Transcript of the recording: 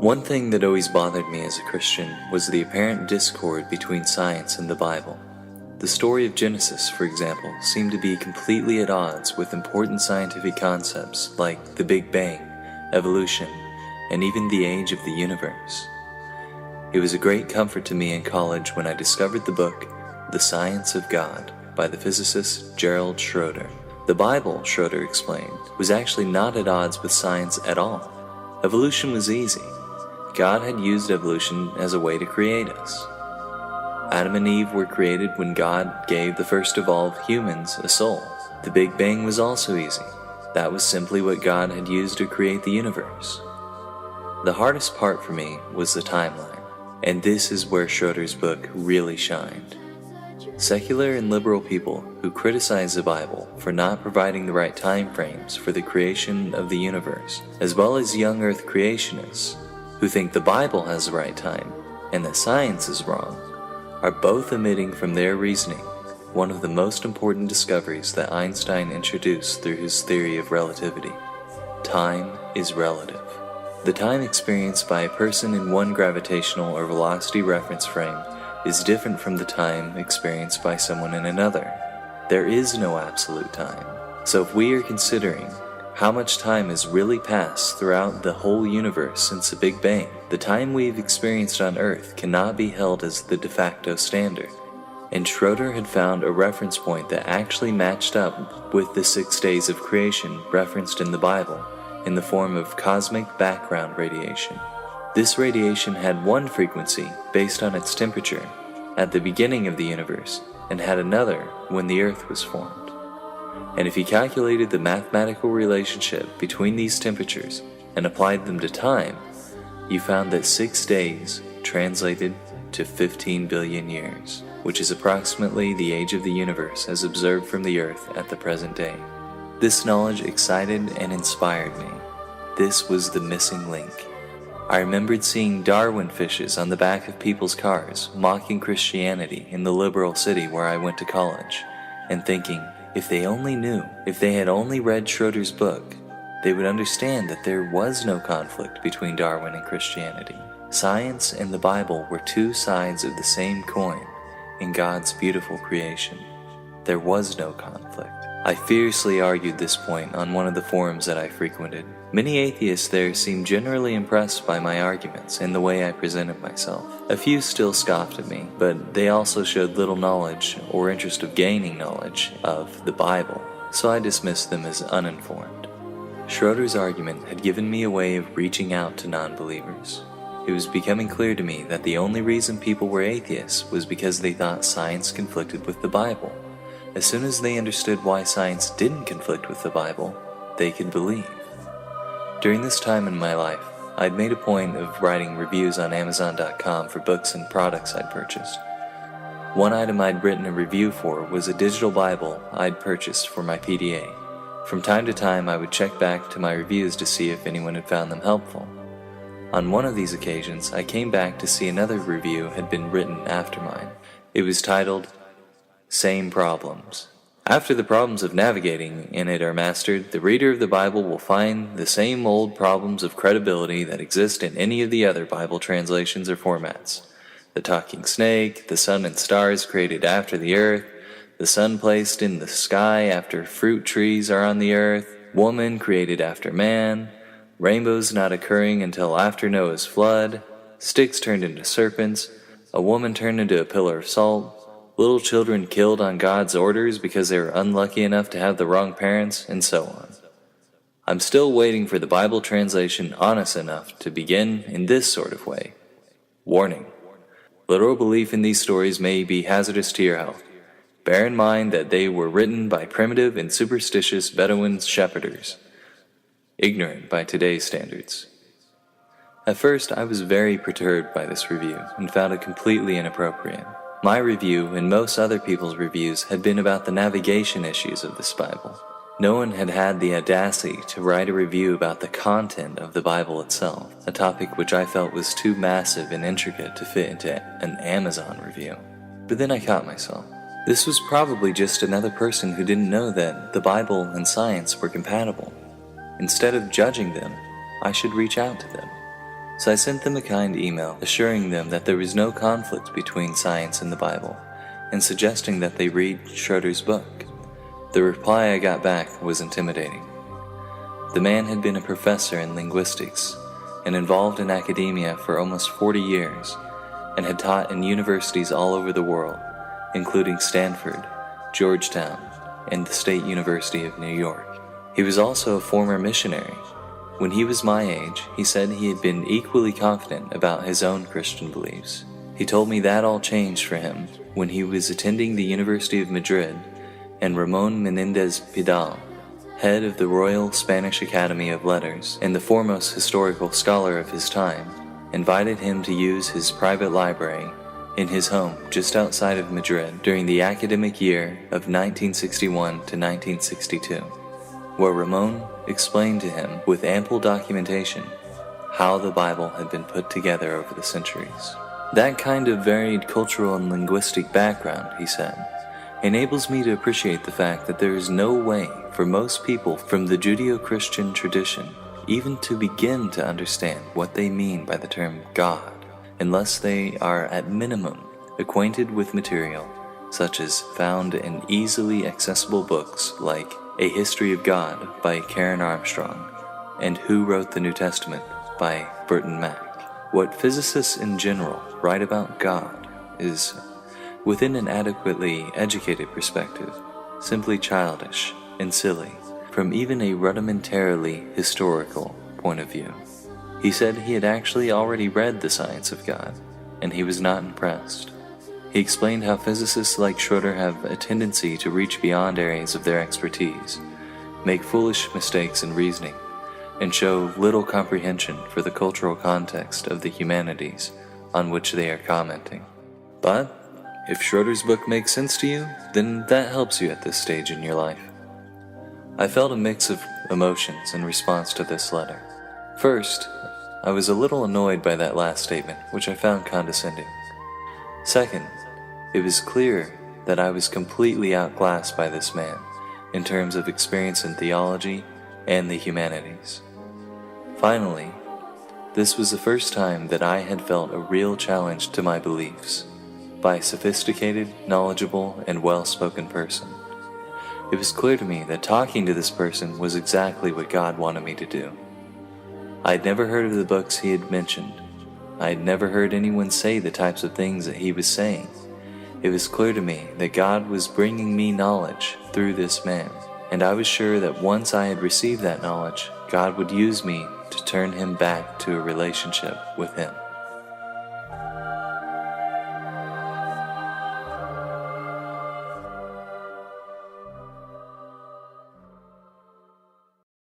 One thing that always bothered me as a Christian was the apparent discord between science and the Bible. The story of Genesis, for example, seemed to be completely at odds with important scientific concepts like the Big Bang, evolution, and even the age of the universe. It was a great comfort to me in college when I discovered the book, The Science of God, by the physicist Gerald Schroeder. The Bible, Schroeder explained, was actually not at odds with science at all. Evolution was easy. God had used evolution as a way to create us. Adam and Eve were created when God gave the first of all humans a soul. The Big Bang was also easy. That was simply what God had used to create the universe. The hardest part for me was the timeline, and this is where Schroeder's book really shined. Secular and liberal people who criticize the Bible for not providing the right time frames for the creation of the universe, as well as young earth creationists who think the Bible has the right time and that science is wrong, are both omitting from their reasoning one of the most important discoveries that Einstein introduced through his theory of relativity. Time is relative. The time experienced by a person in one gravitational or velocity reference frame is different from the time experienced by someone in another. There is no absolute time. So if we are considering how much time has really passed throughout the whole universe since the Big Bang, the time we've experienced on Earth cannot be held as the de facto standard. And Schroeder had found a reference point that actually matched up with the 6 days of creation referenced in the Bible in the form of cosmic background radiation. This radiation had one frequency based on its temperature at the beginning of the universe and had another when the Earth was formed. And if you calculated the mathematical relationship between these temperatures and applied them to time, you found that 6 days translated to 15 billion years, which is approximately the age of the universe as observed from the Earth at the present day. This knowledge excited and inspired me. This was the missing link. I remembered seeing Darwin fishes on the back of people's cars, mocking Christianity in the liberal city where I went to college, and thinking, if they only knew, if they had only read Schroeder's book, they would understand that there was no conflict between Darwin and Christianity. Science and the Bible were two sides of the same coin in God's beautiful creation. There was no conflict. I fiercely argued this point on one of the forums that I frequented. Many atheists there seemed generally impressed by my arguments and the way I presented myself. A few still scoffed at me, but they also showed little knowledge or interest of gaining knowledge of the Bible, so I dismissed them as uninformed. Schroeder's argument had given me a way of reaching out to non-believers. It was becoming clear to me that the only reason people were atheists was because they thought science conflicted with the Bible. As soon as they understood why science didn't conflict with the Bible, they could believe. During this time in my life, I'd made a point of writing reviews on Amazon.com for books and products I'd purchased. One item I'd written a review for was a digital Bible I'd purchased for my PDA. From time to time, I would check back to my reviews to see if anyone had found them helpful. On one of these occasions, I came back to see another review had been written after mine. It was titled, Same Problems. After the problems of navigating in it are mastered, the reader of the Bible will find the same old problems of credibility that exist in any of the other Bible translations or formats. The talking snake, the sun and stars created after the earth, the sun placed in the sky after fruit trees are on the earth, woman created after man, rainbows not occurring until after Noah's flood, sticks turned into serpents, a woman turned into a pillar of salt, little children killed on God's orders because they were unlucky enough to have the wrong parents, and so on. I'm still waiting for the Bible translation honest enough to begin in this sort of way. Warning. Literal belief in these stories may be hazardous to your health. Bear in mind that they were written by primitive and superstitious Bedouin shepherders, ignorant by today's standards. At first, I was very perturbed by this review and found it completely inappropriate. My review and most other people's reviews had been about the navigation issues of this Bible. No one had had the audacity to write a review about the content of the Bible itself, a topic which I felt was too massive and intricate to fit into an Amazon review. But then I caught myself. This was probably just another person who didn't know that the Bible and science were compatible. Instead of judging them, I should reach out to them. So I sent them a kind email assuring them that there was no conflict between science and the Bible, and suggesting that they read Schroeder's book. The reply I got back was intimidating. The man had been a professor in linguistics and involved in academia for almost 40 years, and had taught in universities all over the world, including Stanford, Georgetown, and the State University of New York. He was also a former missionary. When he was my age, he said he had been equally confident about his own Christian beliefs. He told me that all changed for him when he was attending the University of Madrid, and Ramon Menendez Pidal, head of the Royal Spanish Academy of Letters and the foremost historical scholar of his time, invited him to use his private library in his home just outside of Madrid during the academic year of 1961 to 1962, where Ramon explained to him with ample documentation how the Bible had been put together over the centuries. That kind of varied cultural and linguistic background, he said, enables me to appreciate the fact that there is no way for most people from the Judeo-Christian tradition even to begin to understand what they mean by the term God, unless they are at minimum acquainted with material such as found in easily accessible books like A History of God by Karen Armstrong and Who Wrote the New Testament by Burton Mack. What physicists in general write about God is, within an adequately educated perspective, simply childish and silly from even a rudimentarily historical point of view. He said he had actually already read The Science of God, and he was not impressed. He explained how physicists like Schroeder have a tendency to reach beyond areas of their expertise, make foolish mistakes in reasoning, and show little comprehension for the cultural context of the humanities on which they are commenting. But if Schroeder's book makes sense to you, then that helps you at this stage in your life. I felt a mix of emotions in response to this letter. First, I was a little annoyed by that last statement, which I found condescending. Second, it was clear that I was completely outclassed by this man in terms of experience in theology and the humanities. Finally, this was the first time that I had felt a real challenge to my beliefs by a sophisticated, knowledgeable, and well-spoken person. It was clear to me that talking to this person was exactly what God wanted me to do. I had never heard of the books he had mentioned. I had never heard anyone say the types of things that he was saying. It was clear to me that God was bringing me knowledge through this man, and I was sure that once I had received that knowledge, God would use me to turn him back to a relationship with him.